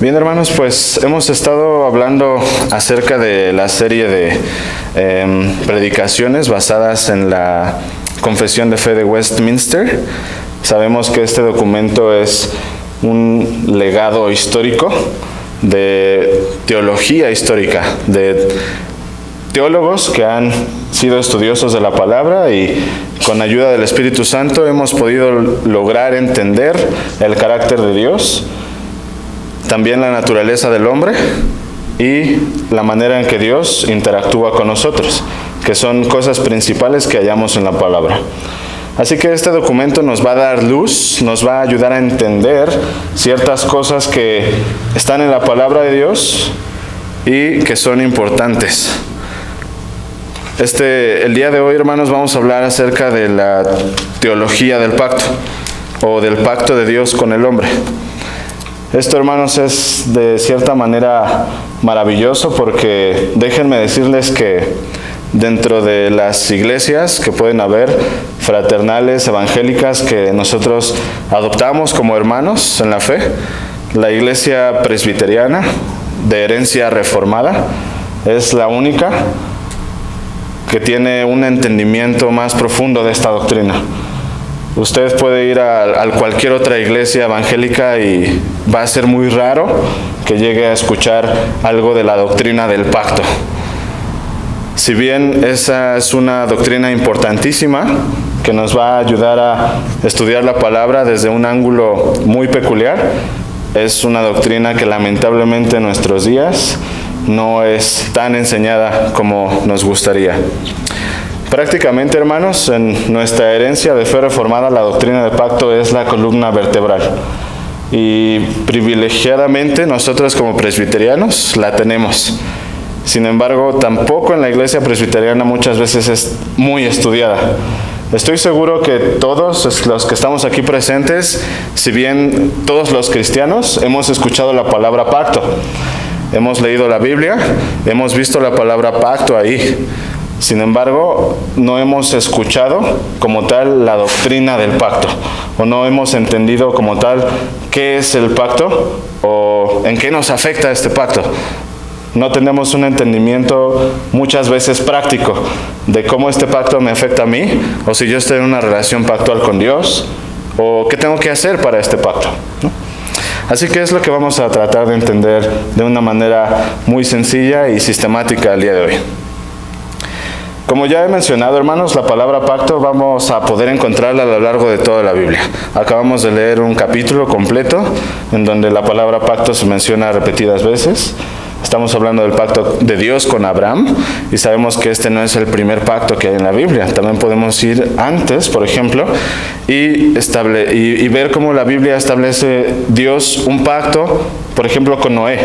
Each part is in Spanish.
Bien, hermanos, pues hemos estado hablando acerca de la serie de predicaciones basadas en la Confesión de Fe de Westminster. Sabemos que este documento es un legado histórico de teología histórica, de teólogos que han sido estudiosos de la palabra y con ayuda del Espíritu Santo hemos podido lograr entender el carácter de Dios, también la naturaleza del hombre y la manera en que Dios interactúa con nosotros, que son cosas principales que hallamos en la palabra. Así que este documento nos va a dar luz, nos va a ayudar a entender ciertas cosas que están en la palabra de Dios y que son importantes. El día de hoy, hermanos, vamos a hablar acerca de la teología del pacto o del pacto de Dios con el hombre. Esto, hermanos, es de cierta manera maravilloso porque déjenme decirles que dentro de las iglesias que pueden haber, fraternales, evangélicas, que nosotros adoptamos como hermanos en la fe, la iglesia presbiteriana de herencia reformada es la única que tiene un entendimiento más profundo de esta doctrina. Usted puede ir a cualquier otra iglesia evangélica y va a ser muy raro que llegue a escuchar algo de la doctrina del pacto. Si bien esa es una doctrina importantísima que nos va a ayudar a estudiar la palabra desde un ángulo muy peculiar, es una doctrina que lamentablemente en nuestros días no es tan enseñada como nos gustaría. Prácticamente, hermanos, en nuestra herencia de fe reformada, la doctrina del pacto es la columna vertebral. Y privilegiadamente nosotros como presbiterianos la tenemos. Sin embargo, tampoco en la iglesia presbiteriana muchas veces es muy estudiada. Estoy seguro que todos los que estamos aquí presentes, si bien todos los cristianos, hemos escuchado la palabra pacto. Hemos leído la Biblia, hemos visto la palabra pacto ahí. Sin embargo, no hemos escuchado como tal la doctrina del pacto, o no hemos entendido como tal qué es el pacto o en qué nos afecta este pacto. No tenemos un entendimiento muchas veces práctico de cómo este pacto me afecta a mí, o si yo estoy en una relación pactual con Dios, o qué tengo que hacer para este pacto, ¿no? Así que es lo que vamos a tratar de entender de una manera muy sencilla y sistemática el día de hoy. Como ya he mencionado, hermanos, la palabra pacto vamos a poder encontrarla a lo largo de toda la Biblia. Acabamos de leer un capítulo completo en donde la palabra pacto se menciona repetidas veces. Estamos hablando del pacto de Dios con Abraham y sabemos que este no es el primer pacto que hay en la Biblia. También podemos ir antes, por ejemplo, y ver cómo la Biblia establece Dios un pacto, por ejemplo, con Noé.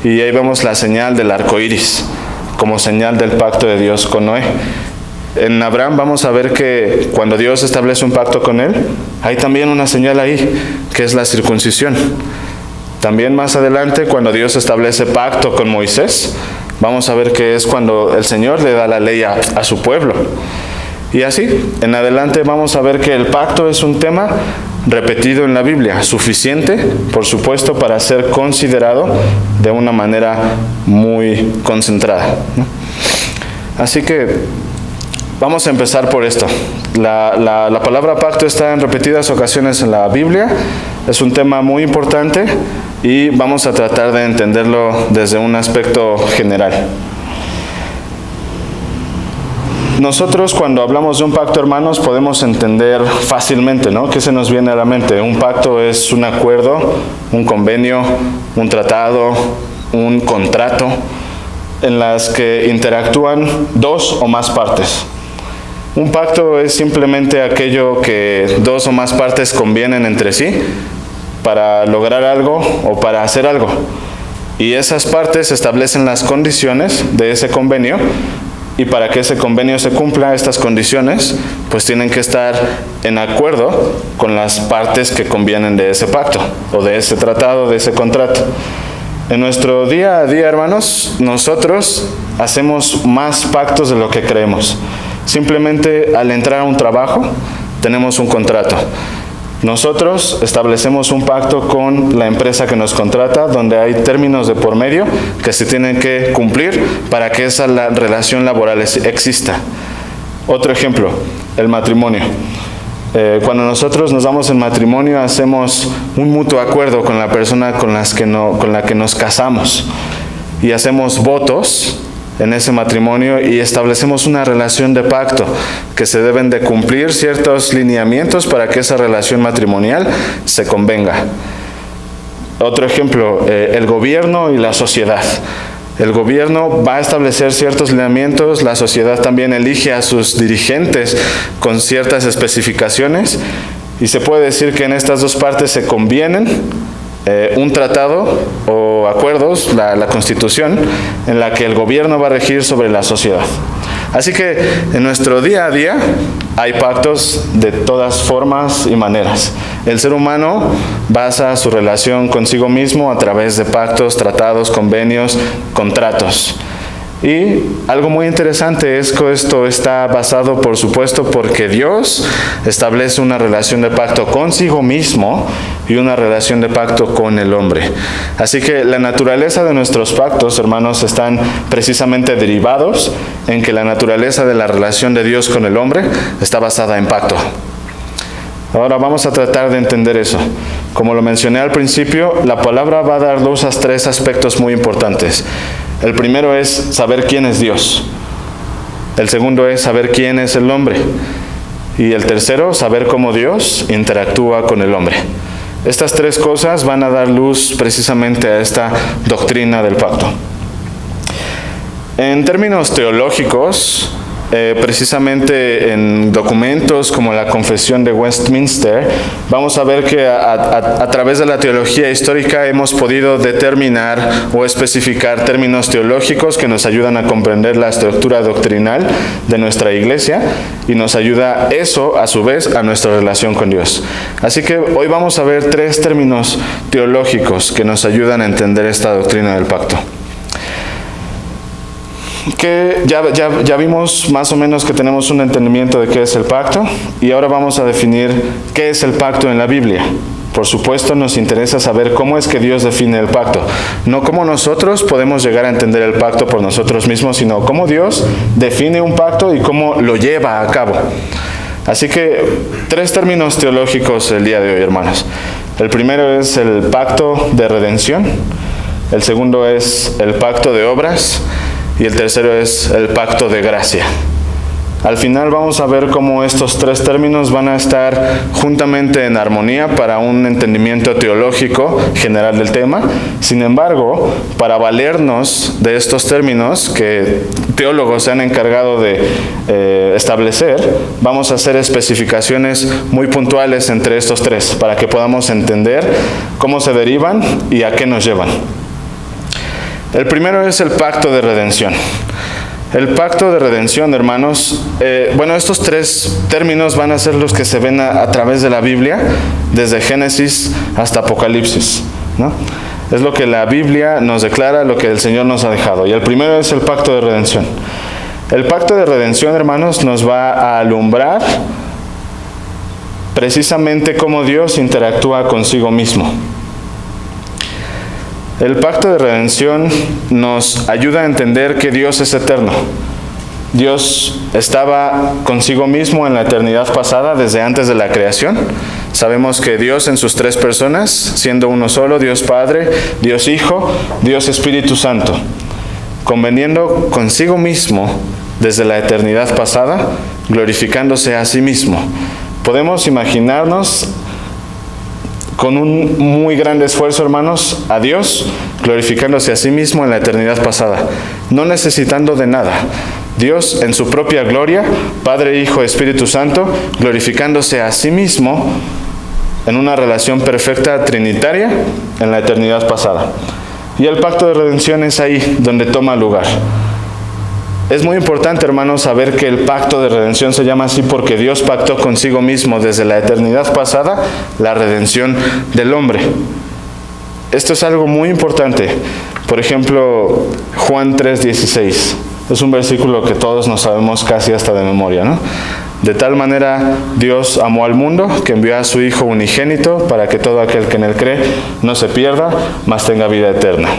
Y ahí vemos la señal del arco iris como señal del pacto de Dios con Noé. En Abraham vamos a ver que cuando Dios establece un pacto con él, hay también una señal ahí, que es la circuncisión. También más adelante, cuando Dios establece pacto con Moisés, vamos a ver que es cuando el Señor le da la ley a su pueblo. Y así, en adelante vamos a ver que el pacto es un tema repetido en la Biblia, suficiente, por supuesto, para ser considerado de una manera muy concentrada, ¿no? Así que vamos a empezar por esto. La palabra pacto está en repetidas ocasiones en la Biblia, es un tema muy importante y vamos a tratar de entenderlo desde un aspecto general. Nosotros cuando hablamos de un pacto, hermanos, podemos entender fácilmente, ¿no? ¿Qué se nos viene a la mente? Un pacto es un acuerdo, un convenio, un tratado, un contrato, en las que interactúan dos o más partes. Un pacto es simplemente aquello que dos o más partes convienen entre sí para lograr algo o para hacer algo. Y esas partes establecen las condiciones de ese convenio. Y para que ese convenio se cumpla, estas condiciones, pues tienen que estar en acuerdo con las partes que convienen de ese pacto, o de ese tratado, de ese contrato. En nuestro día a día, hermanos, nosotros hacemos más pactos de lo que creemos. Simplemente al entrar a un trabajo, tenemos un contrato. Nosotros establecemos un pacto con la empresa que nos contrata, donde hay términos de por medio que se tienen que cumplir para que esa relación laboral exista. Otro ejemplo, el matrimonio. Cuando nosotros nos damos en matrimonio, hacemos un mutuo acuerdo con la persona con la que nos casamos y hacemos votos en ese matrimonio y establecemos una relación de pacto que se deben de cumplir ciertos lineamientos para que esa relación matrimonial se convenga. Otro ejemplo, el gobierno y la sociedad. El gobierno va a establecer ciertos lineamientos, la sociedad también elige a sus dirigentes con ciertas especificaciones y se puede decir que en estas dos partes se convienen un tratado o acuerdos, la Constitución, en la que el gobierno va a regir sobre la sociedad. Así que en nuestro día a día hay pactos de todas formas y maneras. El ser humano basa su relación consigo mismo a través de pactos, tratados, convenios, contratos. Y algo muy interesante es que esto está basado, por supuesto, porque Dios establece una relación de pacto consigo mismo y una relación de pacto con el hombre. Así que la naturaleza de nuestros pactos, hermanos, están precisamente derivados en que la naturaleza de la relación de Dios con el hombre está basada en pacto. Ahora vamos a tratar de entender eso. Como lo mencioné al principio, la palabra va a dar luz a tres aspectos muy importantes. El primero es saber quién es Dios. El segundo es saber quién es el hombre. Y el tercero, saber cómo Dios interactúa con el hombre. Estas tres cosas van a dar luz precisamente a esta doctrina del pacto. En términos teológicos, precisamente en documentos como la Confesión de Westminster, vamos a ver que a través de la teología histórica hemos podido determinar o especificar términos teológicos que nos ayudan a comprender la estructura doctrinal de nuestra iglesia y nos ayuda eso, a su vez, a nuestra relación con Dios. Así que hoy vamos a ver tres términos teológicos que nos ayudan a entender esta doctrina del pacto. Que ya vimos más o menos que tenemos un entendimiento de qué es el pacto y ahora vamos a definir qué es el pacto en la Biblia. Por supuesto, nos interesa saber cómo es que Dios define el pacto, no cómo nosotros podemos llegar a entender el pacto por nosotros mismos, sino cómo Dios define un pacto y cómo lo lleva a cabo. Así que tres términos teológicos el día de hoy, hermanos. El primero es el pacto de redención, el segundo es el pacto de obras y el tercero es el pacto de gracia. Al final vamos a ver cómo estos tres términos van a estar juntamente en armonía para un entendimiento teológico general del tema. Sin embargo, para valernos de estos términos que teólogos se han encargado de establecer, vamos a hacer especificaciones muy puntuales entre estos tres para que podamos entender cómo se derivan y a qué nos llevan. El primero es el pacto de redención. El pacto de redención, hermanos, estos tres términos van a ser los que se ven a través de la Biblia, desde Génesis hasta Apocalipsis, ¿no? Es lo que la Biblia nos declara, lo que el Señor nos ha dejado. Y el primero es el pacto de redención. El pacto de redención, hermanos, nos va a alumbrar precisamente cómo Dios interactúa consigo mismo. El pacto de redención nos ayuda a entender que Dios es eterno. Dios estaba consigo mismo en la eternidad pasada, desde antes de la creación. Sabemos que Dios en sus tres personas, siendo uno solo, Dios Padre, Dios Hijo, Dios Espíritu Santo, conveniendo consigo mismo desde la eternidad pasada, glorificándose a sí mismo. Podemos imaginarnos con un muy grande esfuerzo, hermanos, a Dios, glorificándose a sí mismo en la eternidad pasada, no necesitando de nada. Dios en su propia gloria, Padre, Hijo, Espíritu Santo, glorificándose a sí mismo en una relación perfecta trinitaria en la eternidad pasada. Y el pacto de redención es ahí donde toma lugar. Es muy importante, hermanos, saber que el pacto de redención se llama así porque Dios pactó consigo mismo desde la eternidad pasada la redención del hombre. Esto es algo muy importante. Por ejemplo, Juan 3:16. Es un versículo que todos nos sabemos casi hasta de memoria, ¿no? De tal manera Dios amó al mundo que envió a su Hijo unigénito para que todo aquel que en él cree no se pierda, mas tenga vida eterna.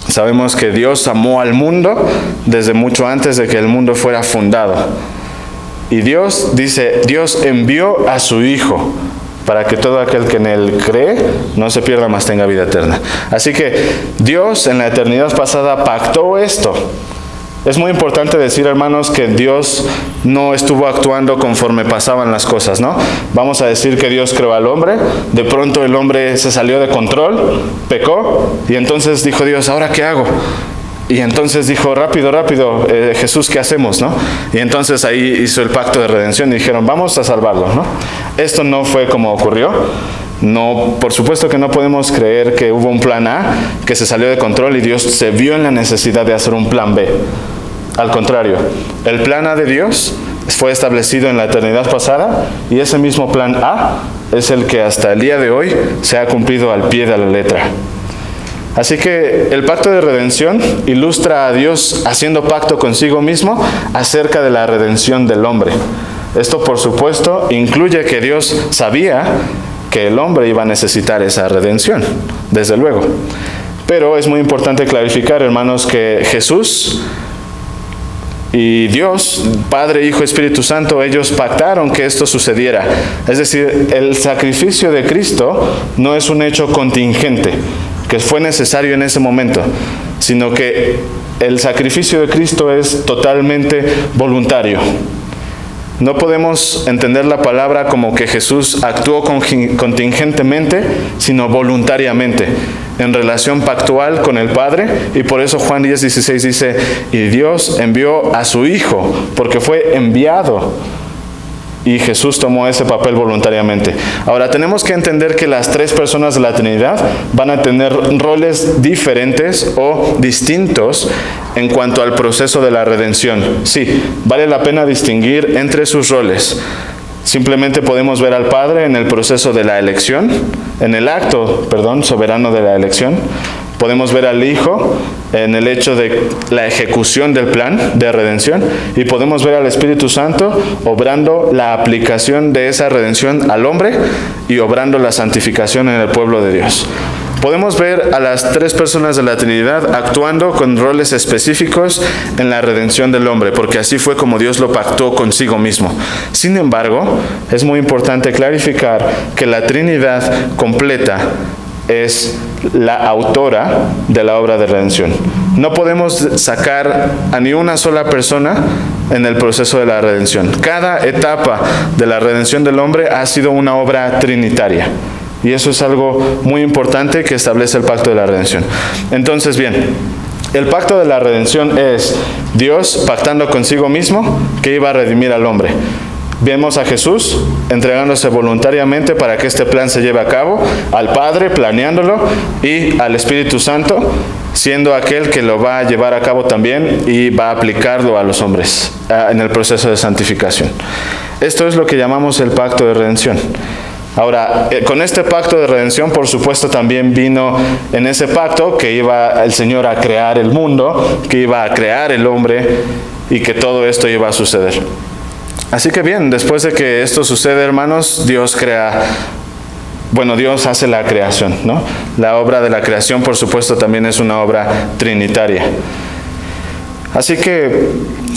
Sabemos que Dios amó al mundo desde mucho antes de que el mundo fuera fundado. Y Dios envió a su Hijo para que todo aquel que en él cree no se pierda, mas tenga vida eterna. Así que Dios en la eternidad pasada pactó esto. Es muy importante decir, hermanos, que Dios no estuvo actuando conforme pasaban las cosas, ¿no? Vamos a decir que Dios creó al hombre, de pronto el hombre se salió de control, pecó, y entonces dijo Dios, ¿ahora qué hago? Y entonces dijo, rápido, Jesús, ¿qué hacemos, no? Y entonces ahí hizo el pacto de redención y dijeron, vamos a salvarlo, ¿no? Esto no fue como ocurrió. No, por supuesto que no podemos creer que hubo un plan A que se salió de control y Dios se vio en la necesidad de hacer un plan B. Al contrario, el plan A de Dios fue establecido en la eternidad pasada y ese mismo plan A es el que hasta el día de hoy se ha cumplido al pie de la letra. Así que el pacto de redención ilustra a Dios haciendo pacto consigo mismo acerca de la redención del hombre. Esto, por supuesto, incluye que Dios sabía que el hombre iba a necesitar esa redención, desde luego. Pero es muy importante clarificar, hermanos, que Jesús y Dios, Padre, Hijo, Espíritu Santo, ellos pactaron que esto sucediera. Es decir, el sacrificio de Cristo no es un hecho contingente, que fue necesario en ese momento, sino que el sacrificio de Cristo es totalmente voluntario. No podemos entender la palabra como que Jesús actuó contingentemente, sino voluntariamente, en relación pactual con el Padre, y por eso Juan 10:16 dice, y Dios envió a su Hijo, porque fue enviado, y Jesús tomó ese papel voluntariamente. Ahora, tenemos que entender que las tres personas de la Trinidad van a tener roles diferentes o distintos en cuanto al proceso de la redención. Sí, vale la pena distinguir entre sus roles. Simplemente podemos ver al Padre en el proceso de la elección, en el acto, soberano de la elección. Podemos ver al Hijo en el hecho de la ejecución del plan de redención y podemos ver al Espíritu Santo obrando la aplicación de esa redención al hombre y obrando la santificación en el pueblo de Dios. Podemos ver a las tres personas de la Trinidad actuando con roles específicos en la redención del hombre, porque así fue como Dios lo pactó consigo mismo. Sin embargo, es muy importante clarificar que la Trinidad completa es la autora de la obra de redención. No podemos sacar a ni una sola persona en el proceso de la redención. Cada etapa de la redención del hombre ha sido una obra trinitaria. Y eso es algo muy importante que establece el pacto de la redención. Entonces, bien, el pacto de la redención es Dios pactando consigo mismo que iba a redimir al hombre. Vemos a Jesús entregándose voluntariamente para que este plan se lleve a cabo, al Padre planeándolo y al Espíritu Santo siendo aquel que lo va a llevar a cabo también y va a aplicarlo a los hombres en el proceso de santificación. Esto es lo que llamamos el pacto de redención. Ahora, con este pacto de redención, por supuesto, también vino en ese pacto que iba el Señor a crear el mundo, que iba a crear el hombre y que todo esto iba a suceder. Así que bien, después de que esto sucede, hermanos, Dios hace la creación, ¿no? La obra de la creación, por supuesto, también es una obra trinitaria. Así que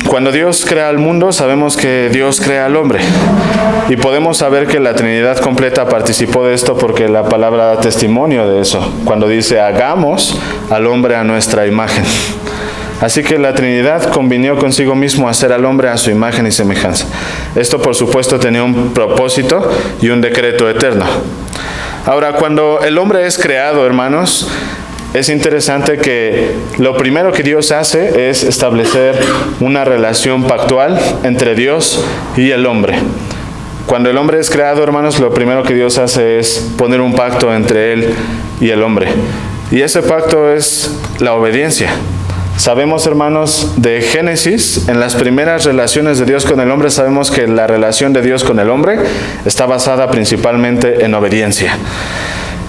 cuando Dios crea al mundo, sabemos que Dios crea al hombre. Y podemos saber que la Trinidad completa participó de esto porque la palabra da testimonio de eso. Cuando dice, hagamos al hombre a nuestra imagen. Así que la Trinidad convinió consigo mismo hacer al hombre a su imagen y semejanza. Esto, por supuesto, tenía un propósito y un decreto eterno. Ahora, cuando el hombre es creado, hermanos, es interesante que lo primero que Dios hace es establecer una relación pactual entre Dios y el hombre. Cuando el hombre es creado, hermanos, lo primero que Dios hace es poner un pacto entre él y el hombre. Y ese pacto es la obediencia. Sabemos, hermanos, de Génesis, en las primeras relaciones de Dios con el hombre, sabemos que la relación de Dios con el hombre está basada principalmente en obediencia.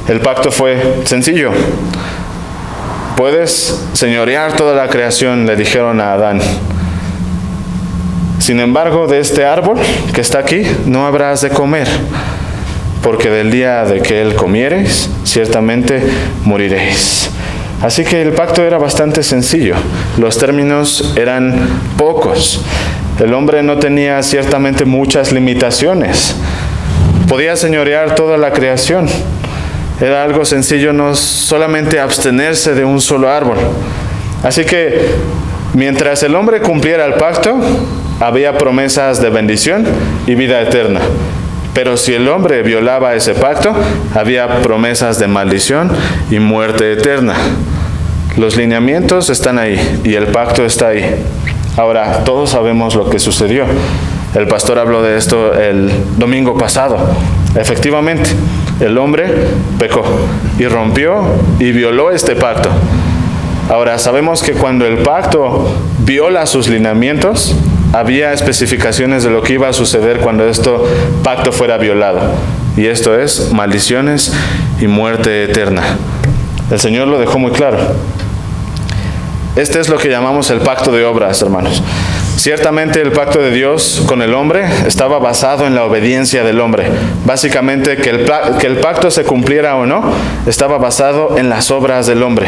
El pacto fue sencillo. Puedes señorear toda la creación, le dijeron a Adán. Sin embargo, de este árbol que está aquí no habrás de comer, porque del día de que él comiereis, ciertamente moriréis. Así que el pacto era bastante sencillo. Los términos eran pocos. El hombre no tenía ciertamente muchas limitaciones. Podía señorear toda la creación. Era algo sencillo, no solamente abstenerse de un solo árbol. Así que mientras el hombre cumpliera el pacto, había promesas de bendición y vida eterna. Pero si el hombre violaba ese pacto, había promesas de maldición y muerte eterna. Los lineamientos están ahí y el pacto está ahí. Ahora, todos sabemos lo que sucedió. El pastor habló de esto el domingo pasado. Efectivamente, el hombre pecó y rompió y violó este pacto. Ahora, sabemos que cuando el pacto viola sus lineamientos, había especificaciones de lo que iba a suceder cuando este pacto fuera violado. Y esto es maldiciones y muerte eterna. El Señor lo dejó muy claro. Este es lo que llamamos el pacto de obras, hermanos. Ciertamente el pacto de Dios con el hombre estaba basado en la obediencia del hombre. Básicamente que el pacto se cumpliera o no, estaba basado en las obras del hombre,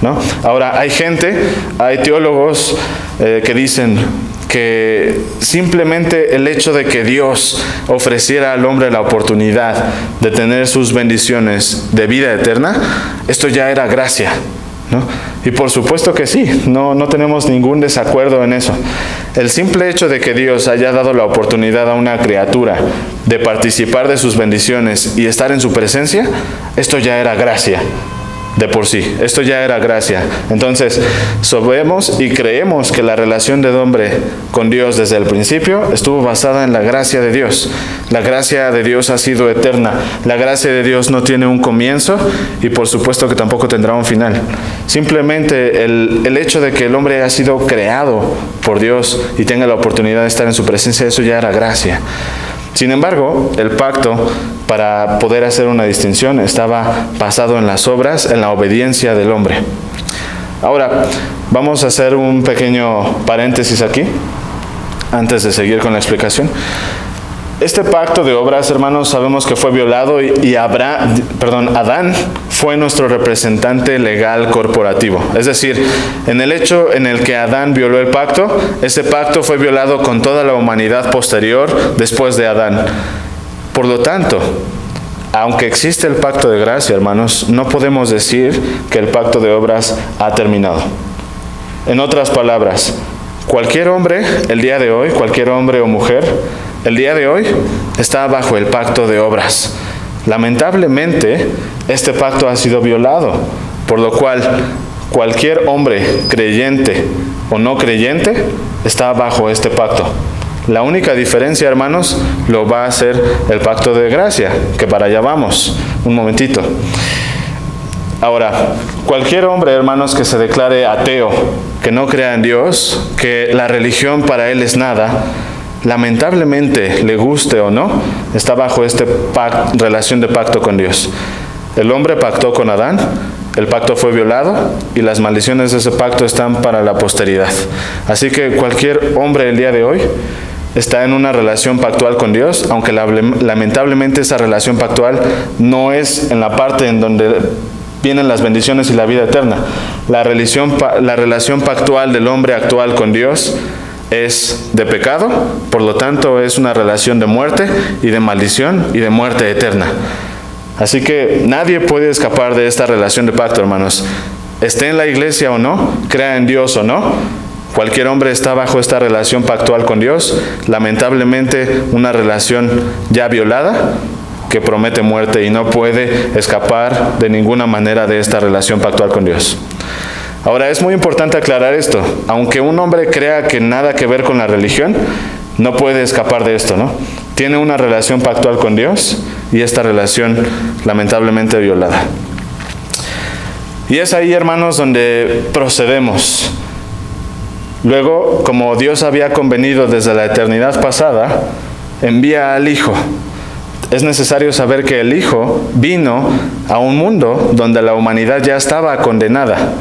¿no? Ahora, hay teólogos que dicen que simplemente el hecho de que Dios ofreciera al hombre la oportunidad de tener sus bendiciones de vida eterna, esto ya era gracia, ¿no? Y por supuesto que sí, no tenemos ningún desacuerdo en eso. El simple hecho de que Dios haya dado la oportunidad a una criatura de participar de sus bendiciones y estar en su presencia, esto ya era gracia. De por sí, esto ya era gracia. Entonces, sabemos y creemos que la relación del hombre con Dios desde el principio estuvo basada en la gracia de Dios. La gracia de Dios ha sido eterna. La gracia de Dios no tiene un comienzo y por supuesto que tampoco tendrá un final. Simplemente el hecho de que el hombre ha sido creado por Dios y tenga la oportunidad de estar en su presencia, eso ya era gracia. Sin embargo, el pacto, para poder hacer una distinción, estaba basado en las obras, en la obediencia del hombre. Ahora, vamos a hacer un pequeño paréntesis aquí, antes de seguir con la explicación. Este pacto de obras, hermanos, sabemos que fue violado y Adán fue nuestro representante legal corporativo. Es decir, en el hecho en el que Adán violó el pacto, ese pacto fue violado con toda la humanidad posterior después de Adán. Por lo tanto, aunque existe el pacto de gracia, hermanos, no podemos decir que el pacto de obras ha terminado. En otras palabras, cualquier hombre, el día de hoy, cualquier hombre o mujer, el día de hoy está bajo el pacto de obras. Lamentablemente, este pacto ha sido violado, por lo cual cualquier hombre creyente o no creyente está bajo este pacto. La única diferencia, hermanos, lo va a hacer el pacto de gracia, que para allá vamos. Un momentito. Ahora, cualquier hombre, hermanos, que se declare ateo, que no crea en Dios, que la religión para él es nada, lamentablemente, le guste o no, está bajo esta relación de pacto con Dios. El hombre pactó con Adán, el pacto fue violado y las maldiciones de ese pacto están para la posteridad. Así que cualquier hombre el día de hoy está en una relación pactual con Dios, aunque lamentablemente esa relación pactual no es en la parte en donde vienen las bendiciones y la vida eterna. La relación pactual del hombre actual con Dios es de pecado, por lo tanto es una relación de muerte y de maldición y de muerte eterna. Así que nadie puede escapar de esta relación de pacto, hermanos. Esté en la iglesia o no, crea en Dios o no, cualquier hombre está bajo esta relación pactual con Dios, lamentablemente una relación ya violada que promete muerte y no puede escapar de ninguna manera de esta relación pactual con Dios. Ahora, es muy importante aclarar esto. Aunque un hombre crea que nada que ver con la religión, no puede escapar de esto, ¿no? Tiene una relación pactual con Dios y esta relación lamentablemente violada. Y es ahí, hermanos, donde procedemos. Luego, como Dios había convenido desde la eternidad pasada, envía al Hijo. Es necesario saber que el Hijo vino a un mundo donde la humanidad ya estaba condenada.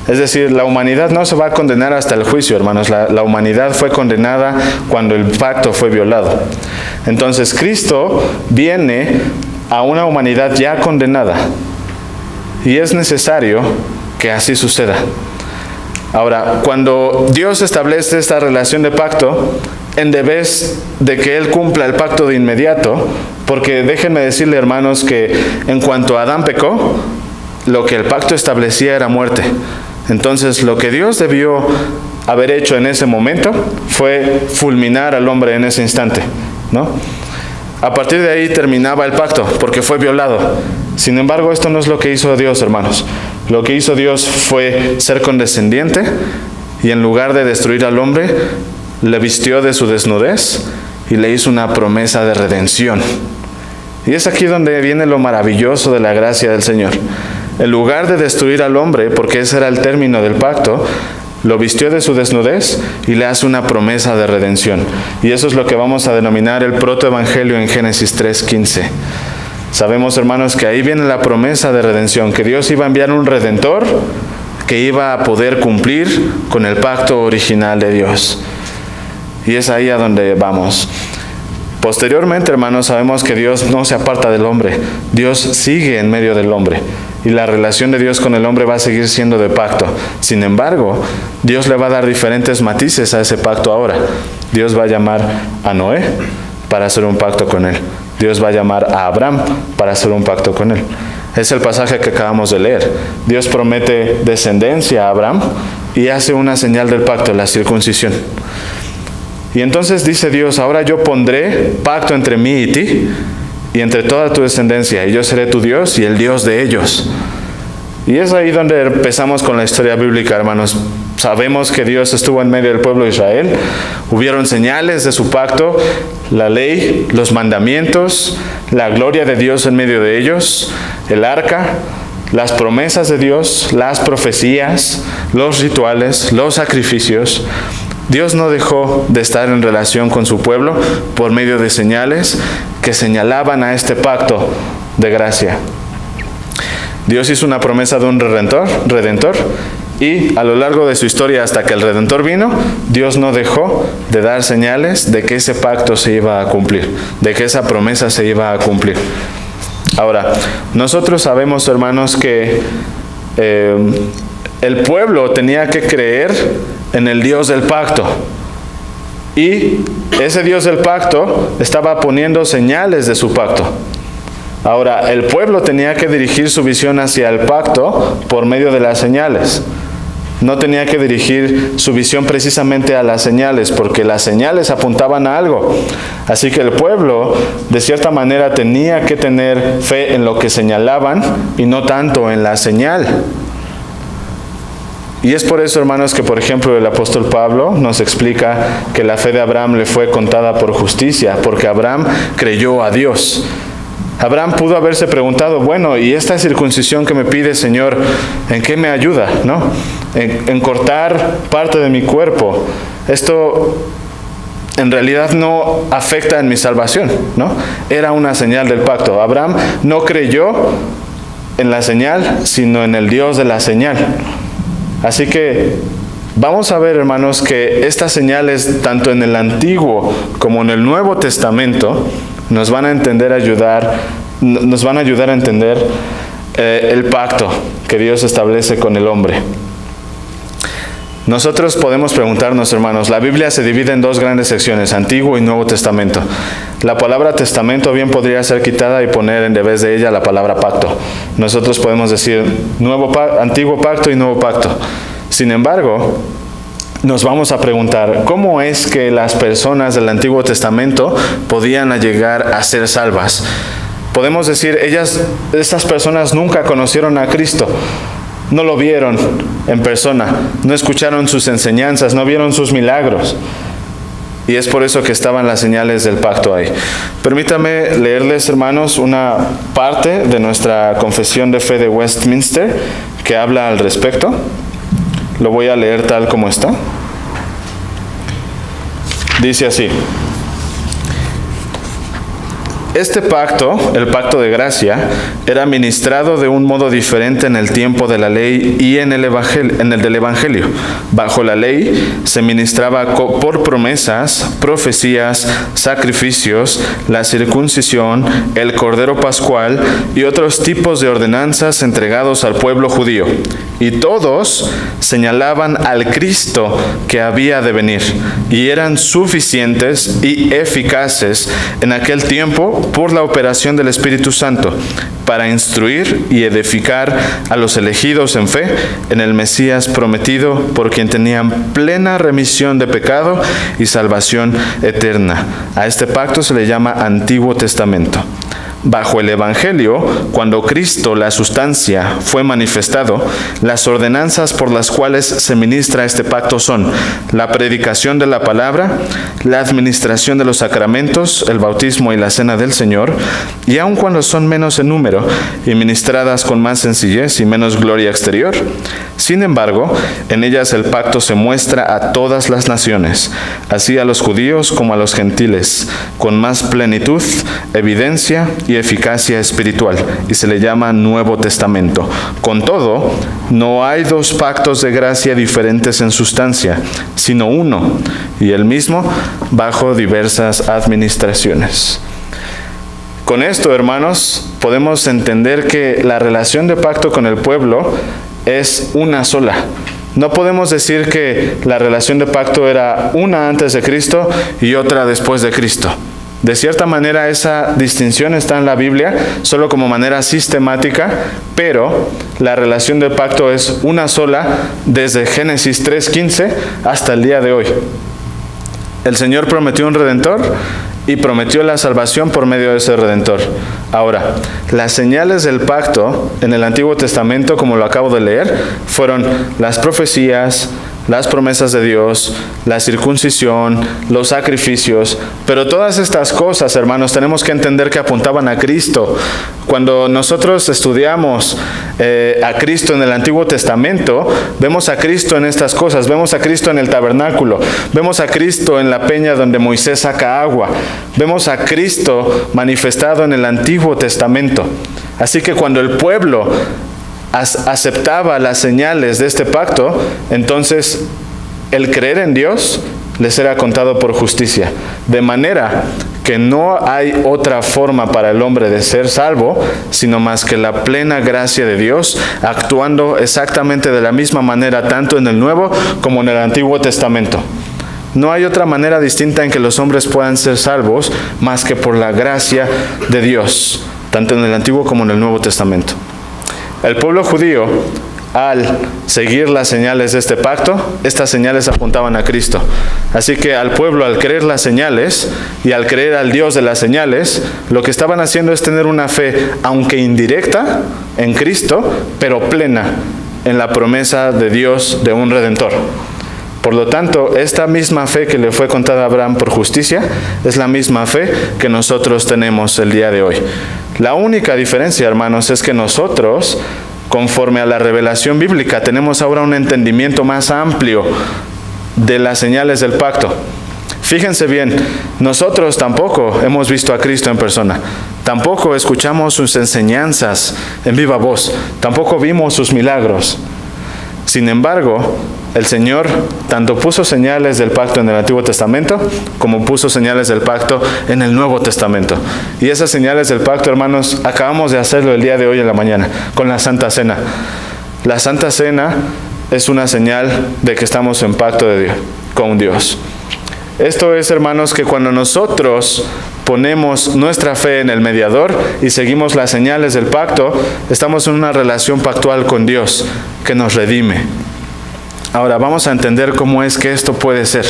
Es decir, la humanidad no se va a condenar hasta el juicio, hermanos. La humanidad fue condenada cuando el pacto fue violado. Entonces Cristo viene a una humanidad ya condenada. Y es necesario que así suceda. Ahora, cuando Dios establece esta relación de pacto, en vez de que Él cumpla el pacto de inmediato, porque déjenme decirle, hermanos, que en cuanto Adán pecó, lo que el pacto establecía era muerte. Entonces, lo que Dios debió haber hecho en ese momento fue fulminar al hombre en ese instante, ¿no? A partir de ahí terminaba el pacto, porque fue violado. Sin embargo, esto no es lo que hizo Dios, hermanos. Lo que hizo Dios fue ser condescendiente y en lugar de destruir al hombre, le vistió de su desnudez y le hizo una promesa de redención. Y es aquí donde viene lo maravilloso de la gracia del Señor. En lugar de destruir al hombre, porque ese era el término del pacto, lo vistió de su desnudez y le hace una promesa de redención. Y eso es lo que vamos a denominar el protoevangelio en Génesis 3:15. Sabemos, hermanos, que ahí viene la promesa de redención, que Dios iba a enviar un redentor que iba a poder cumplir con el pacto original de Dios. Y es ahí a donde vamos. Posteriormente, hermanos, sabemos que Dios no se aparta del hombre. Dios sigue en medio del hombre. Y la relación de Dios con el hombre va a seguir siendo de pacto. Sin embargo, Dios le va a dar diferentes matices a ese pacto ahora. Dios va a llamar a Noé para hacer un pacto con él. Dios va a llamar a Abraham para hacer un pacto con él. Es el pasaje que acabamos de leer. Dios promete descendencia a Abraham y hace una señal del pacto, la circuncisión. Y entonces dice Dios, ahora yo pondré pacto entre mí y ti, y entre toda tu descendencia, y yo seré tu Dios y el Dios de ellos. Y es ahí donde empezamos con la historia bíblica, hermanos. Sabemos que Dios estuvo en medio del pueblo de Israel. Hubieron señales de su pacto, la ley, los mandamientos, la gloria de Dios en medio de ellos, el arca, las promesas de Dios, las profecías, los rituales, los sacrificios. Dios no dejó de estar en relación con su pueblo por medio de señales que señalaban a este pacto de gracia. Dios hizo una promesa de un redentor, y a lo largo de su historia hasta que el Redentor vino, Dios no dejó de dar señales de que ese pacto se iba a cumplir, de que esa promesa se iba a cumplir. Ahora, nosotros sabemos, hermanos, que el pueblo tenía que creer en el Dios del pacto. Y ese Dios del pacto estaba poniendo señales de su pacto. Ahora, el pueblo tenía que dirigir su visión hacia el pacto por medio de las señales. No tenía que dirigir su visión precisamente a las señales, porque las señales apuntaban a algo. Así que el pueblo, de cierta manera, tenía que tener fe en lo que señalaban y no tanto en la señal. Y es por eso, hermanos, que por ejemplo el apóstol Pablo nos explica que la fe de Abraham le fue contada por justicia, porque Abraham creyó a Dios. Abraham pudo haberse preguntado, bueno, ¿y esta circuncisión que me pide, Señor, en qué me ayuda? ¿No? En cortar parte de mi cuerpo. Esto en realidad no afecta en mi salvación, ¿no? Era una señal del pacto. Abraham no creyó en la señal, sino en el Dios de la señal. Así que vamos a ver, hermanos, que estas señales, tanto en el Antiguo como en el Nuevo Testamento, nos van a ayudar a entender el pacto que Dios establece con el hombre. Nosotros podemos preguntarnos, hermanos, la Biblia se divide en dos grandes secciones, Antiguo y Nuevo Testamento. La palabra testamento bien podría ser quitada y poner en vez de ella la palabra pacto. Nosotros podemos decir Antiguo Pacto y Nuevo Pacto. Sin embargo, nos vamos a preguntar, ¿cómo es que las personas del Antiguo Testamento podían llegar a ser salvas? Podemos decir, estas personas nunca conocieron a Cristo. No lo vieron en persona, no escucharon sus enseñanzas, no vieron sus milagros. Y es por eso que estaban las señales del pacto ahí. Permítanme leerles, hermanos, una parte de nuestra confesión de fe de Westminster que habla al respecto. Lo voy a leer tal como está. Dice así: Este pacto, el pacto de gracia, era ministrado de un modo diferente en el tiempo de la ley y en el del Evangelio. Bajo la ley se ministraba por promesas, profecías, sacrificios, la circuncisión, el cordero pascual y otros tipos de ordenanzas entregados al pueblo judío. Y todos señalaban al Cristo que había de venir y eran suficientes y eficaces en aquel tiempo por la operación del Espíritu Santo para instruir y edificar a los elegidos en fe en el Mesías prometido, por quien tenían plena remisión de pecado y salvación eterna. A este pacto se le llama Antiguo Testamento. Bajo el Evangelio, cuando Cristo, la sustancia, fue manifestado, las ordenanzas por las cuales se ministra este pacto son la predicación de la palabra, la administración de los sacramentos, el bautismo y la cena del Señor, y aun cuando son menos en número y ministradas con más sencillez y menos gloria exterior, sin embargo, en ellas el pacto se muestra a todas las naciones, así a los judíos como a los gentiles, con más plenitud, evidencia y eficacia espiritual, y se le llama Nuevo Testamento. Con todo, no hay dos pactos de gracia diferentes en sustancia, sino uno, y el mismo, bajo diversas administraciones. Con esto, hermanos, podemos entender que la relación de pacto con el pueblo es una sola. No podemos decir que la relación de pacto era una antes de Cristo y otra después de Cristo. De cierta manera esa distinción está en la Biblia, solo como manera sistemática, pero la relación de pacto es una sola desde Génesis 3:15 hasta el día de hoy. El Señor prometió un Redentor y prometió la salvación por medio de ese Redentor. Ahora, las señales del pacto en el Antiguo Testamento, como lo acabo de leer, fueron las profecías, las promesas de Dios, la circuncisión, los sacrificios, pero todas estas cosas, hermanos, tenemos que entender que apuntaban a Cristo. Cuando nosotros estudiamos a Cristo en el Antiguo Testamento, vemos a Cristo en estas cosas, vemos a Cristo en el tabernáculo, vemos a Cristo en la peña donde Moisés saca agua, vemos a Cristo manifestado en el Antiguo Testamento. Así que cuando el pueblo aceptaba las señales de este pacto, entonces el creer en Dios les era contado por justicia, de manera que no hay otra forma para el hombre de ser salvo, sino más que la plena gracia de Dios, actuando exactamente de la misma manera, tanto en el Nuevo como en el Antiguo Testamento. No hay otra manera distinta en que los hombres puedan ser salvos, más que por la gracia de Dios, tanto en el Antiguo como en el Nuevo Testamento. El pueblo judío, al seguir las señales de este pacto, estas señales apuntaban a Cristo. Así que al pueblo, al creer las señales y al creer al Dios de las señales, lo que estaban haciendo es tener una fe, aunque indirecta, en Cristo, pero plena en la promesa de Dios de un Redentor. Por lo tanto, esta misma fe que le fue contada a Abraham por justicia es la misma fe que nosotros tenemos el día de hoy. La única diferencia, hermanos, es que nosotros, conforme a la revelación bíblica, tenemos ahora un entendimiento más amplio de las señales del pacto. Fíjense bien, nosotros tampoco hemos visto a Cristo en persona, tampoco escuchamos sus enseñanzas en viva voz, tampoco vimos sus milagros. Sin embargo, el Señor tanto puso señales del pacto en el Antiguo Testamento como puso señales del pacto en el Nuevo Testamento. Y esas señales del pacto, hermanos, acabamos de hacerlo el día de hoy en la mañana con la Santa Cena. La Santa Cena es una señal de que estamos en pacto de Dios, con Dios. Esto es, hermanos, que cuando nosotros ponemos nuestra fe en el mediador y seguimos las señales del pacto, estamos en una relación pactual con Dios que nos redime. Ahora vamos a entender cómo es que esto puede ser.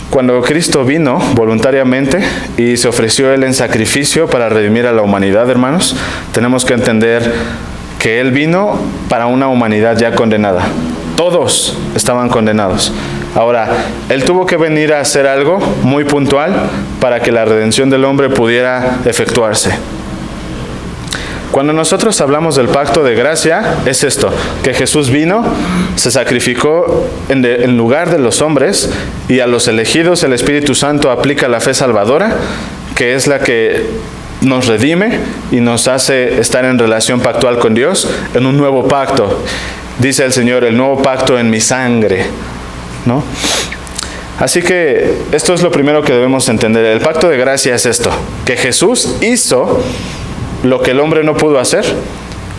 Cuando Cristo vino voluntariamente y se ofreció Él en sacrificio para redimir a la humanidad, hermanos, tenemos que entender que Él vino para una humanidad ya condenada. Todos estaban condenados. Ahora, Él tuvo que venir a hacer algo muy puntual para que la redención del hombre pudiera efectuarse. Cuando nosotros hablamos del pacto de gracia, es esto, que Jesús vino, se sacrificó en lugar de los hombres, y a los elegidos el Espíritu Santo aplica la fe salvadora, que es la que nos redime y nos hace estar en relación pactual con Dios en un nuevo pacto. Dice el Señor, el nuevo pacto en mi sangre, ¿no? Así que esto es lo primero que debemos entender. El pacto de gracia es esto, que Jesús hizo lo que el hombre no pudo hacer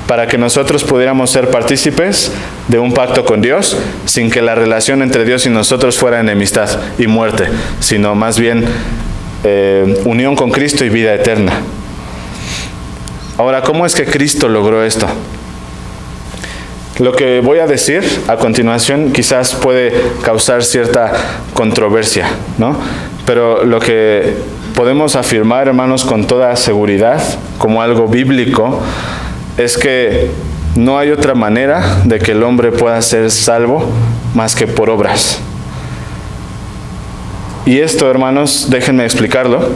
para que nosotros pudiéramos ser partícipes de un pacto con Dios sin que la relación entre Dios y nosotros fuera enemistad y muerte, sino más bien unión con Cristo y vida eterna. Ahora, ¿cómo es que Cristo logró esto? Lo que voy a decir a continuación quizás puede causar cierta controversia, ¿no? Pero lo que podemos afirmar, hermanos, con toda seguridad, como algo bíblico, es que no hay otra manera de que el hombre pueda ser salvo más que por obras. Y esto, hermanos, déjenme explicarlo.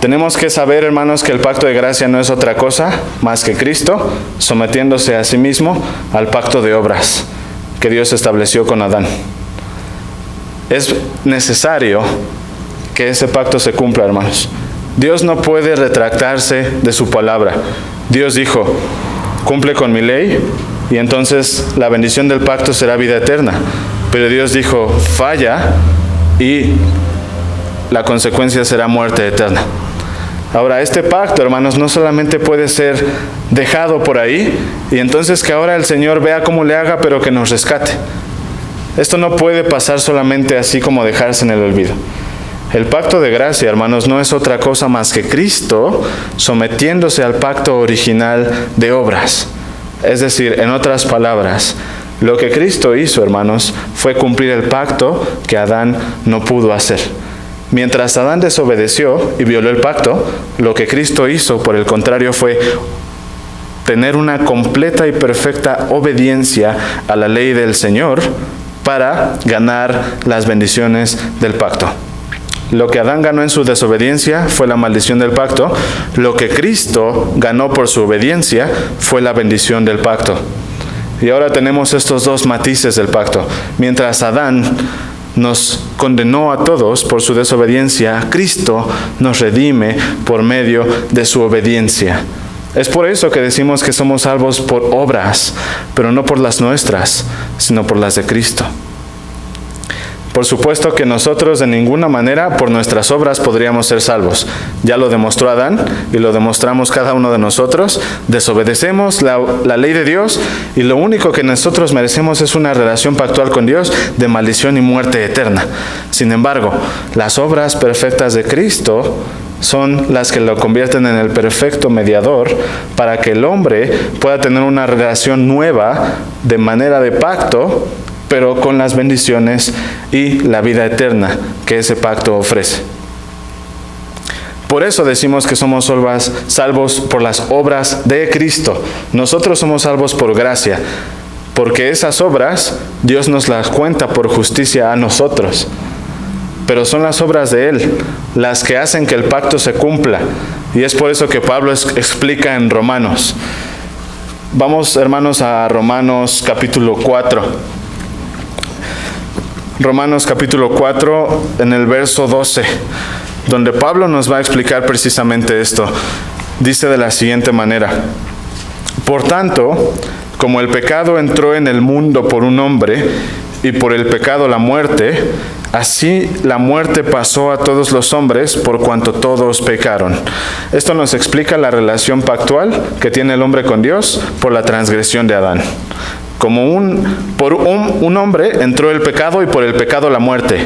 Tenemos que saber, hermanos, que el pacto de gracia no es otra cosa más que Cristo sometiéndose a sí mismo al pacto de obras que Dios estableció con Adán. Es necesario que ese pacto se cumpla, hermanos. Dios no puede retractarse de su palabra. Dios dijo, cumple con mi ley y entonces la bendición del pacto será vida eterna. Pero Dios dijo, falla y la consecuencia será muerte eterna. Ahora, este pacto, hermanos, no solamente puede ser dejado por ahí y entonces que ahora el Señor vea cómo le haga, pero que nos rescate. Esto no puede pasar solamente así como dejarse en el olvido. El pacto de gracia, hermanos, no es otra cosa más que Cristo sometiéndose al pacto original de obras. Es decir, en otras palabras, lo que Cristo hizo, hermanos, fue cumplir el pacto que Adán no pudo hacer. Mientras Adán desobedeció y violó el pacto, lo que Cristo hizo, por el contrario, fue tener una completa y perfecta obediencia a la ley del Señor para ganar las bendiciones del pacto. Lo que Adán ganó en su desobediencia fue la maldición del pacto. Lo que Cristo ganó por su obediencia fue la bendición del pacto. Y ahora tenemos estos dos matices del pacto. Mientras Adán nos condenó a todos por su desobediencia, Cristo nos redime por medio de su obediencia. Es por eso que decimos que somos salvos por obras, pero no por las nuestras, sino por las de Cristo. Por supuesto que nosotros de ninguna manera por nuestras obras podríamos ser salvos. Ya lo demostró Adán y lo demostramos cada uno de nosotros. Desobedecemos la ley de Dios y lo único que nosotros merecemos es una relación pactual con Dios de maldición y muerte eterna. Sin embargo, las obras perfectas de Cristo son las que lo convierten en el perfecto mediador para que el hombre pueda tener una relación nueva de manera de pacto, pero con las bendiciones y la vida eterna que ese pacto ofrece. Por eso decimos que somos salvos por las obras de Cristo. Nosotros somos salvos por gracia, porque esas obras Dios nos las cuenta por justicia a nosotros. Pero son las obras de Él las que hacen que el pacto se cumpla. Y es por eso que Pablo explica en Romanos. Vamos, hermanos, a Romanos capítulo 4. Romanos capítulo 4, en el verso 12, donde Pablo nos va a explicar precisamente esto. Dice de la siguiente manera: por tanto, como el pecado entró en el mundo por un hombre, y por el pecado la muerte, así la muerte pasó a todos los hombres por cuanto todos pecaron. Esto nos explica la relación pactual que tiene el hombre con Dios por la transgresión de Adán. Como por un hombre entró el pecado y por el pecado la muerte.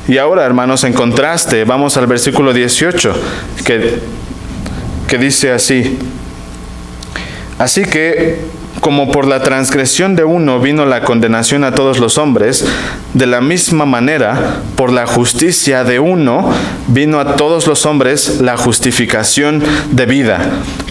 Y ahora, hermanos, en contraste, vamos al versículo 18, que dice así: así que, como por la transgresión de uno vino la condenación a todos los hombres, de la misma manera, por la justicia de uno vino a todos los hombres la justificación de vida.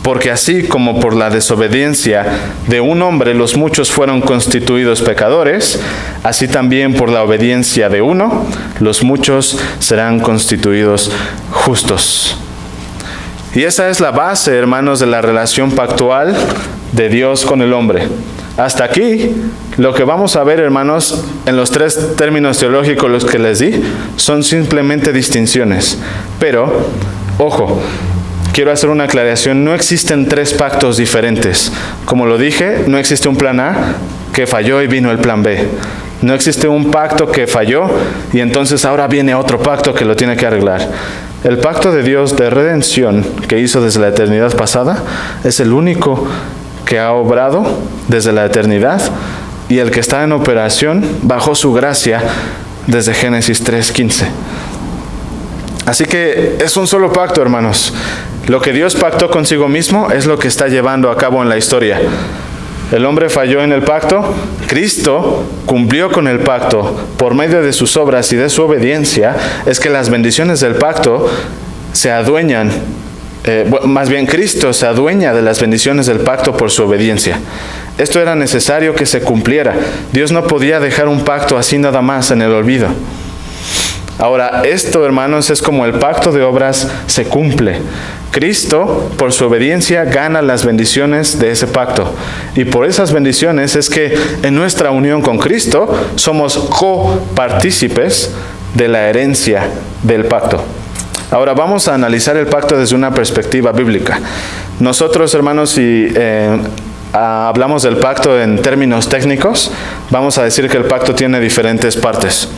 Porque así como por la desobediencia de un hombre los muchos fueron constituidos pecadores, así también por la obediencia de uno los muchos serán constituidos justos. Y esa es la base, hermanos, de la relación pactual de Dios con el hombre. Hasta aquí, lo que vamos a ver, hermanos, en los 3 términos teológicos los que les di, son simplemente distinciones. Pero, ojo, quiero hacer una aclaración, no existen 3 pactos diferentes. Como lo dije, no existe un plan A que falló y vino el plan B. No existe un pacto que falló y entonces ahora viene otro pacto que lo tiene que arreglar. El pacto de Dios de redención que hizo desde la eternidad pasada es el único que ha obrado desde la eternidad y el que está en operación bajo su gracia desde Génesis 3:15. Así que es un solo pacto, hermanos. Lo que Dios pactó consigo mismo es lo que está llevando a cabo en la historia. El hombre falló en el pacto, Cristo cumplió con el pacto por medio de sus obras y de su obediencia. Es que las bendiciones del pacto se adueñan, más bien Cristo se adueña de las bendiciones del pacto por su obediencia. Esto era necesario que se cumpliera. Dios no podía dejar un pacto así nada más en el olvido. Ahora, esto, hermanos, es como el pacto de obras se cumple. Cristo, por su obediencia, gana las bendiciones de ese pacto. Y por esas bendiciones es que en nuestra unión con Cristo somos copartícipes de la herencia del pacto. Ahora vamos a analizar el pacto desde una perspectiva bíblica. Nosotros, hermanos, si hablamos del pacto en términos técnicos, vamos a decir que el pacto tiene diferentes partes.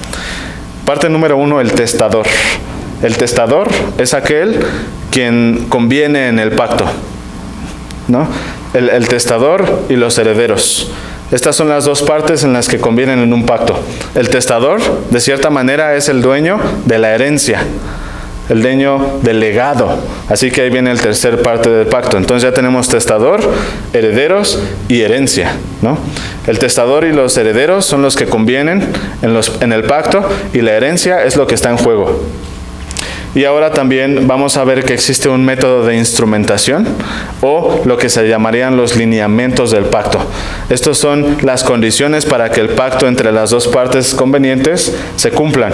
Parte número 1, el testador. El testador es aquel quien conviene en el pacto, ¿no? El testador y los herederos. Estas son las 2 partes en las que convienen en un pacto. El testador, de cierta manera, es el dueño de la herencia, el dueño del legado. Así que ahí viene el tercer parte del pacto. Entonces ya tenemos testador, herederos y herencia, ¿no? El testador y los herederos son los que convienen en el pacto y la herencia es lo que está en juego. Y ahora también vamos a ver que existe un método de instrumentación o lo que se llamarían los lineamientos del pacto. Estos son las condiciones para que el pacto entre las 2 partes convenientes se cumplan.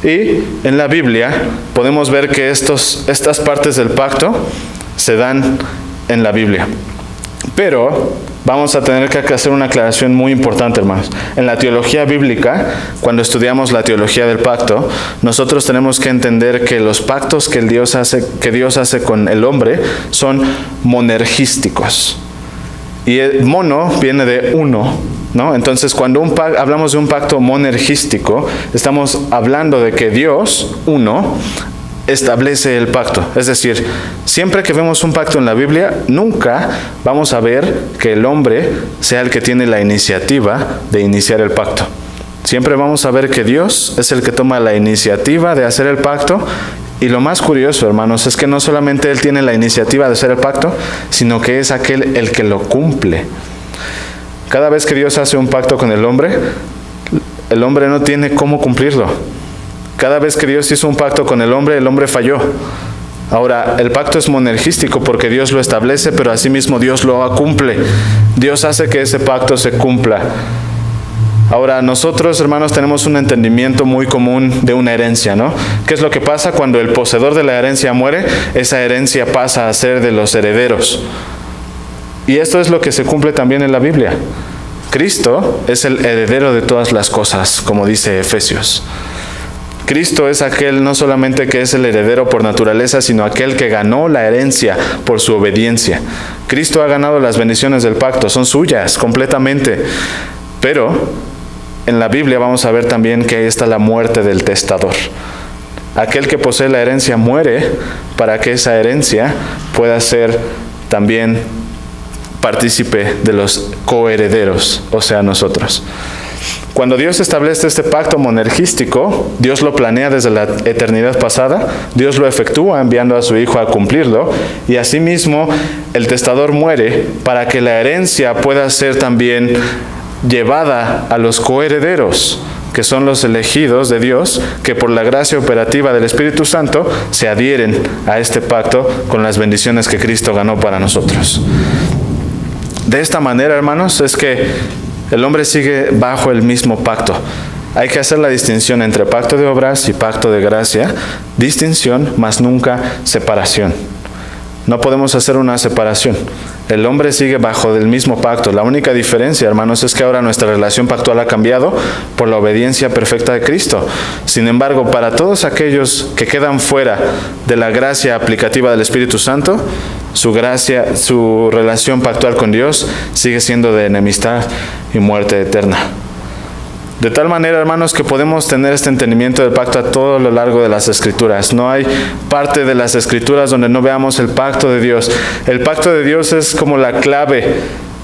Y en la Biblia podemos ver que estas partes del pacto se dan en la Biblia. Pero vamos a tener que hacer una aclaración muy importante, hermanos. En la teología bíblica, cuando estudiamos la teología del pacto, nosotros tenemos que entender que los pactos que Dios hace con el hombre son monergísticos. Y el mono viene de uno, ¿no? Entonces, cuando hablamos de un pacto monergístico, estamos hablando de que Dios, uno, establece el pacto. Es decir, siempre que vemos un pacto en la Biblia, nunca vamos a ver que el hombre sea el que tiene la iniciativa de iniciar el pacto. Siempre vamos a ver que Dios es el que toma la iniciativa de hacer el pacto. Y lo más curioso, hermanos, es que no solamente Él tiene la iniciativa de hacer el pacto, sino que es aquel el que lo cumple. Cada vez que Dios hace un pacto con el hombre no tiene cómo cumplirlo. Cada vez que Dios hizo un pacto con el hombre falló. Ahora, el pacto es monergístico porque Dios lo establece, pero asimismo Dios lo cumple. Dios hace que ese pacto se cumpla. Ahora, nosotros, hermanos, tenemos un entendimiento muy común de una herencia, ¿no? ¿Qué es lo que pasa cuando el poseedor de la herencia muere? Esa herencia pasa a ser de los herederos. Y esto es lo que se cumple también en la Biblia. Cristo es el heredero de todas las cosas, como dice Efesios. Cristo es aquel no solamente que es el heredero por naturaleza, sino aquel que ganó la herencia por su obediencia. Cristo ha ganado las bendiciones del pacto, son suyas completamente. Pero en la Biblia vamos a ver también que ahí está la muerte del testador. Aquel que posee la herencia muere para que esa herencia pueda ser también partícipe de los coherederos, o sea, nosotros. Cuando Dios establece este pacto monergístico, Dios lo planea desde la eternidad pasada, Dios lo efectúa enviando a su Hijo a cumplirlo, y asimismo el testador muere para que la herencia pueda ser también llevada a los coherederos, que son los elegidos de Dios, que por la gracia operativa del Espíritu Santo se adhieren a este pacto con las bendiciones que Cristo ganó para nosotros. De esta manera, hermanos, es que el hombre sigue bajo el mismo pacto. Hay que hacer la distinción entre pacto de obras y pacto de gracia. Distinción, mas nunca separación. No podemos hacer una separación. El hombre sigue bajo del mismo pacto. La única diferencia, hermanos, es que ahora nuestra relación pactual ha cambiado por la obediencia perfecta de Cristo. Sin embargo, para todos aquellos que quedan fuera de la gracia aplicativa del Espíritu Santo, su relación pactual con Dios sigue siendo de enemistad y muerte eterna. De tal manera, hermanos, que podemos tener este entendimiento del pacto a todo lo largo de las Escrituras. No hay parte de las Escrituras donde no veamos el pacto de Dios. El pacto de Dios es como la clave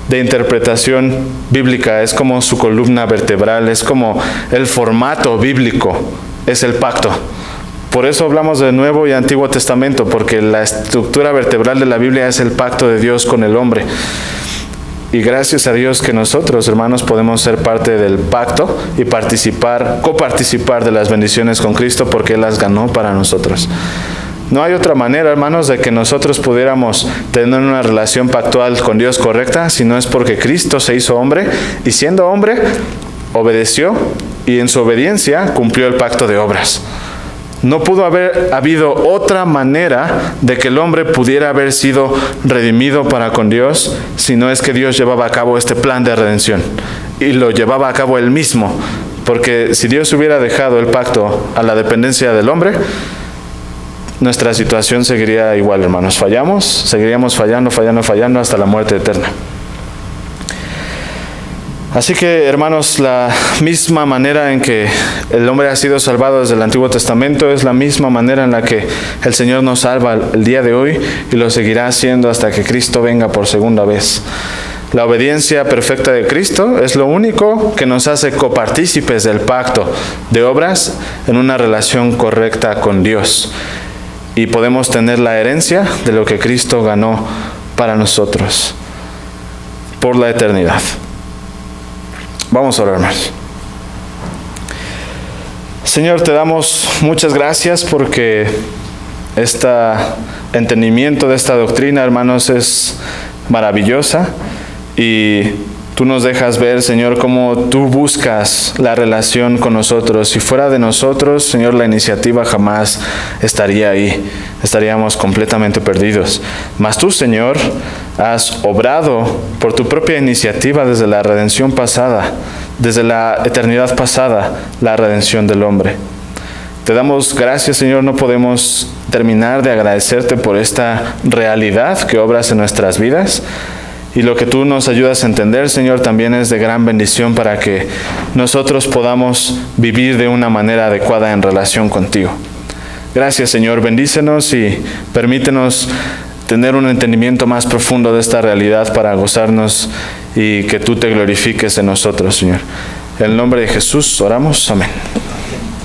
de interpretación bíblica, es como su columna vertebral, es como el formato bíblico, es el pacto. Por eso hablamos de Nuevo y Antiguo Testamento, porque la estructura vertebral de la Biblia es el pacto de Dios con el hombre. Y gracias a Dios que nosotros, hermanos, podemos ser parte del pacto y coparticipar de las bendiciones con Cristo, porque Él las ganó para nosotros. No hay otra manera, hermanos, de que nosotros pudiéramos tener una relación pactual con Dios correcta, si no es porque Cristo se hizo hombre, y siendo hombre, obedeció, y en su obediencia cumplió el pacto de obras. No pudo haber habido otra manera de que el hombre pudiera haber sido redimido para con Dios, si no es que Dios llevaba a cabo este plan de redención, y lo llevaba a cabo Él mismo, porque si Dios hubiera dejado el pacto a la dependencia del hombre, nuestra situación seguiría igual, hermanos. Seguiríamos fallando hasta la muerte eterna. Así que, hermanos, la misma manera en que el hombre ha sido salvado desde el Antiguo Testamento es la misma manera en la que el Señor nos salva el día de hoy, y lo seguirá haciendo hasta que Cristo venga por segunda vez. La obediencia perfecta de Cristo es lo único que nos hace copartícipes del pacto de obras en una relación correcta con Dios. Y podemos tener la herencia de lo que Cristo ganó para nosotros por la eternidad. Vamos a orar más. Señor, te damos muchas gracias porque este entendimiento de esta doctrina, hermanos, es maravillosa, y tú nos dejas ver, Señor, cómo tú buscas la relación con nosotros. Si fuera de nosotros, Señor, la iniciativa jamás estaría ahí. Estaríamos completamente perdidos. Mas tú, Señor, has obrado por tu propia iniciativa desde la redención pasada, desde la eternidad pasada, la redención del hombre. Te damos gracias, Señor. No podemos terminar de agradecerte por esta realidad que obras en nuestras vidas. Y lo que tú nos ayudas a entender, Señor, también es de gran bendición para que nosotros podamos vivir de una manera adecuada en relación contigo. Gracias, Señor. Bendícenos y permítenos tener un entendimiento más profundo de esta realidad para gozarnos y que tú te glorifiques en nosotros, Señor. En el nombre de Jesús oramos. Amén.